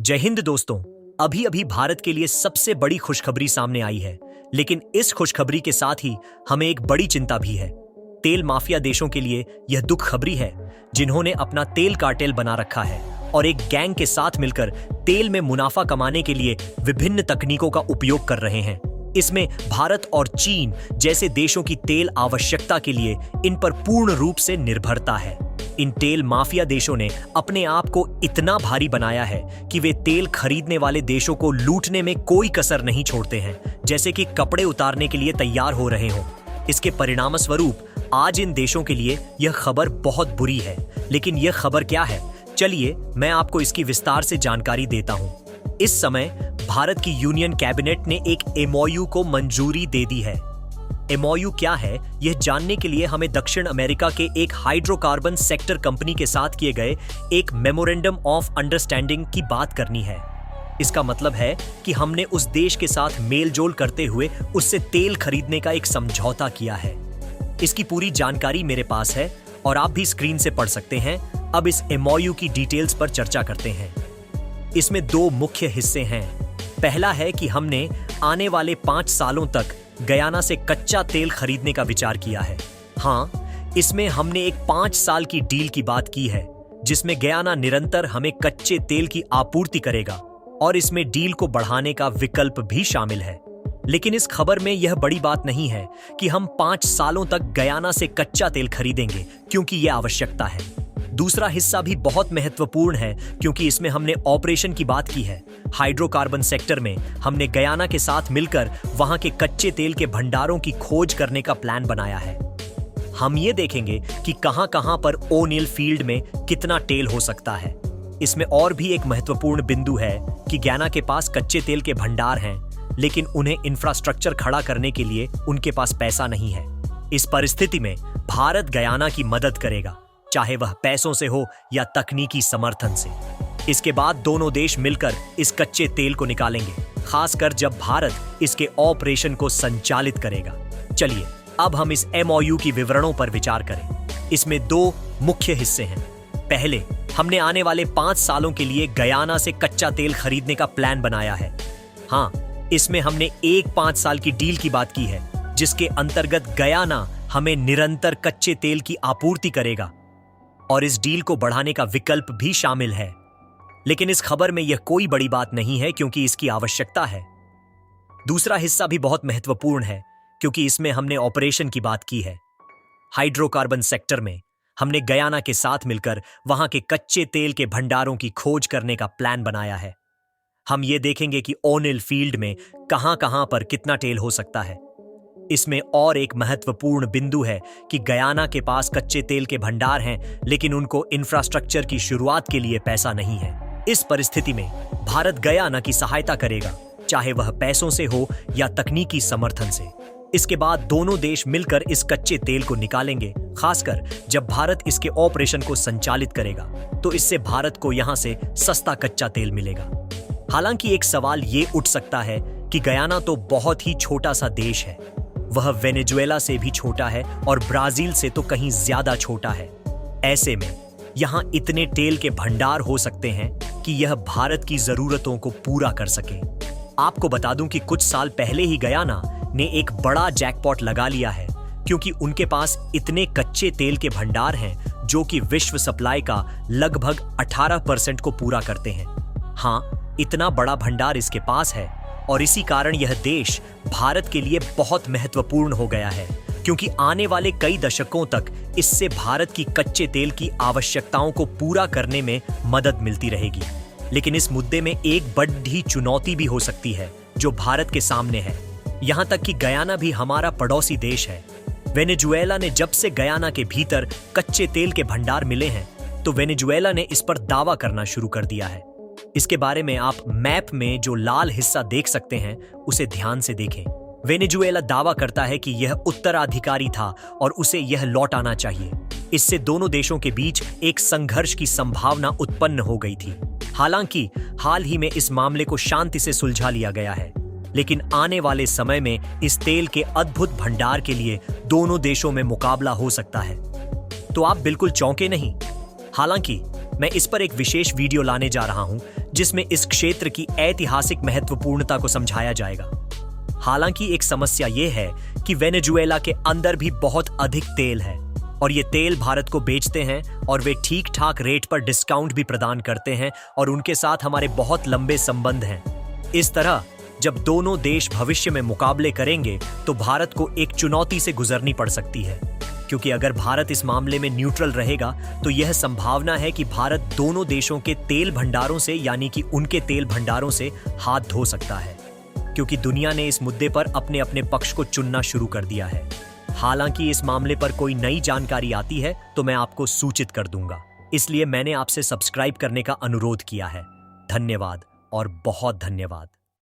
जय हिंद दोस्तों। अभी अभी भारत के लिए सबसे बड़ी खुशखबरी सामने आई है, लेकिन इस खुशखबरी के साथ ही हमें एक बड़ी चिंता भी है। तेल माफिया देशों के लिए यह दुख खबरी है, जिन्होंने अपना तेल कार्टेल बना रखा है और एक गैंग के साथ मिलकर तेल में मुनाफा कमाने के लिए विभिन्न तकनीकों का उपयोग कर रहे हैं। इसमें भारत और चीन जैसे देशों की तेल आवश्यकता के लिए इन पर पूर्ण रूप से निर्भरता है। इन तेल माफिया देशों ने अपने आप को इतना भारी बनाया है कि वे तेल खरीदने वाले देशों को लूटने में कोई कसर नहीं छोड़ते हैं, जैसे कि कपड़े उतारने के लिए तैयार हो रहे हों। इसके परिणामस्वरूप आज इन देशों के लिए यह खबर बहुत बुरी है। लेकिन यह खबर क्या है, चलिए मैं आपको इसकी विस्तार से जानकारी देता हूं। इस समय भारत की यूनियन कैबिनेट ने एक एमओयू को मंजूरी दे दी है। एमओयू क्या है, यह जानने के लिए हमें दक्षिण अमेरिका के एक हाइड्रोकार्बन सेक्टर कंपनी के साथ किए गए एक मेमोरेंडम ऑफ अंडरस्टैंडिंग की बात करनी है। इसका मतलब है कि हमने उस देश के साथ मेलजोल करते हुए उससे तेल खरीदने का एक समझौता किया है। इसकी पूरी जानकारी मेरे पास है और आप भी स्क्रीन से पढ़ सकते हैं। अब इस एमओयू की डिटेल्स पर चर्चा करते हैं। इसमें दो मुख्य हिस्से हैं। पहला है कि हमने आने वाले 5 सालों तक गयाना से कच्चा तेल खरीदने का विचार किया है। हाँ, इसमें हमने एक 5 साल की डील की बात की है, जिसमें गयाना निरंतर हमें कच्चे तेल की आपूर्ति करेगा और इसमें डील को बढ़ाने का विकल्प भी शामिल है। लेकिन इस खबर में यह बड़ी बात नहीं है कि हम 5 सालों तक गयाना से कच्चा तेल खरीदेंगे, क्योंकि यह आवश्यकता है। दूसरा हिस्सा भी बहुत महत्वपूर्ण है, क्योंकि इसमें हमने ऑपरेशन की बात की है। हाइड्रोकार्बन सेक्टर में हमने गयाना के साथ मिलकर वहां के कच्चे तेल के भंडारों की खोज करने का प्लान बनाया है। हम ये देखेंगे कि कहां-कहां पर ओनिल फील्ड में कितना तेल हो सकता है। इसमें और भी एक महत्वपूर्ण बिंदु है कि गयाना के पास कच्चे तेल के भंडार हैं, लेकिन उन्हें इंफ्रास्ट्रक्चर खड़ा करने के लिए उनके पास पैसा नहीं है। इस परिस्थिति में भारत गयाना की मदद करेगा, चाहे वह पैसों से हो या तकनीकी समर्थन से। इसके बाद दोनों देश मिलकर इस कच्चे तेल को निकालेंगे, खासकर जब भारत इसके ऑपरेशन को संचालित करेगा। चलिए अब हम इस एमओयू की विवरणों पर विचार करें। इसमें 2 मुख्य हिस्से हैं। पहले, हमने आने वाले 5 सालों के लिए गयाना से कच्चा तेल खरीदने का प्लान बनाया है। हाँ, इसमें हमने एक 5 साल की डील की बात की है, जिसके अंतर्गत गयाना हमें निरंतर कच्चे तेल की आपूर्ति करेगा और इस डील को बढ़ाने का विकल्प भी शामिल है। लेकिन इस खबर में यह कोई बड़ी बात नहीं है, क्योंकि इसकी आवश्यकता है। दूसरा हिस्सा भी बहुत महत्वपूर्ण है, क्योंकि इसमें हमने ऑपरेशन की बात की है। हाइड्रोकार्बन सेक्टर में हमने गयाना के साथ मिलकर वहां के कच्चे तेल के भंडारों की खोज करने का प्लान बनाया है। हम ये देखेंगे कि ओनिल फील्ड में कहां-कहां पर कितना तेल हो सकता है। इसमें और एक महत्वपूर्ण बिंदु है कि गयाना के पास कच्चे तेल के भंडार हैं, लेकिन उनको इंफ्रास्ट्रक्चर की शुरुआत के लिए पैसा नहीं है। इस परिस्थिति में भारत गयाना की सहायता करेगा, चाहे वह पैसों से हो या तकनीकी समर्थन से। इसके बाद दोनों देश मिलकर इस कच्चे तेल को निकालेंगे, खासकर जब भारत इसके ऑपरेशन को संचालित करेगा, तो इससे भारत को यहां से सस्ता कच्चा तेल मिलेगा। हालांकि एक सवाल ये उठ सकता है कि गयाना तो बहुत ही छोटा सा देश है। वह वेनेजुएला से भी छोटा है और ब्राजील से तो कहीं ज्यादा छोटा है। ऐसे में यहां इतने तेल के भंडार हो सकते हैं कि यह भारत की जरूरतों को पूरा कर सके। आपको बता दूं कि कुछ साल पहले ही गयाना ने एक बड़ा जैकपॉट लगा लिया है, क्योंकि उनके पास इतने कच्चे तेल के भंडार हैं जो कि विश्व सप्लाई का लगभग 18% को पूरा करते हैं। हाँ, इतना बड़ा भंडार इसके पास है और इसी कारण यह देश भारत के लिए बहुत महत्वपूर्ण हो गया है, क्योंकि आने वाले कई दशकों तक इससे भारत की कच्चे तेल की आवश्यकताओं को पूरा करने में मदद मिलती रहेगी। लेकिन इस मुद्दे में एक बड़ी चुनौती भी हो सकती है जो भारत के सामने है। यहां तक कि गयाना भी हमारा पड़ोसी देश है। वेनेजुएला ने जब से गयाना के भीतर कच्चे तेल के भंडार मिले हैं, तो वेनेजुएला ने इस पर दावा करना शुरू कर दिया है। इसके बारे में आप मैप में जो लाल हिस्सा देख सकते हैं, उसे ध्यान से देखें। वेनेजुएला दावा करता है कि यह उत्तराधिकारी था और उसे यह लौट आना चाहिए। इससे दोनों देशों के बीच एक संघर्ष की संभावना उत्पन्न हो गई थी। हालांकि हाल ही में इस मामले को शांति से सुलझा लिया गया है, लेकिन आने वाले समय में इस तेल के अद्भुत भंडार के लिए दोनों देशों में मुकाबला हो सकता है। तो आप बिल्कुल चौंके नहीं। हालांकि मैं इस पर एक विशेष वीडियो लाने जा रहा हूं जिसमें इस क्षेत्र की ऐतिहासिक महत्वपूर्णता को समझाया जाएगा। हालांकि एक समस्या यह है कि वेनेजुएला के अंदर भी बहुत अधिक तेल है और ये तेल भारत को बेचते हैं और वे ठीक ठाक रेट पर डिस्काउंट भी प्रदान करते हैं और उनके साथ हमारे बहुत लंबे संबंध हैं। इस तरह जब दोनों देश भविष्य में मुकाबले करेंगे तो भारत को एक चुनौती से गुजरनी पड़ सकती है, क्योंकि अगर भारत इस मामले में न्यूट्रल रहेगा तो यह संभावना है कि भारत दोनों देशों के तेल भंडारों से यानी कि उनके तेल भंडारों से हाथ धो सकता है, क्योंकि दुनिया ने इस मुद्दे पर अपने अपने पक्ष को चुनना शुरू कर दिया है। हालांकि इस मामले पर कोई नई जानकारी आती है तो मैं आपको सूचित कर दूंगा, इसलिए मैंने आपसे सब्सक्राइब करने का अनुरोध किया है। धन्यवाद और बहुत धन्यवाद।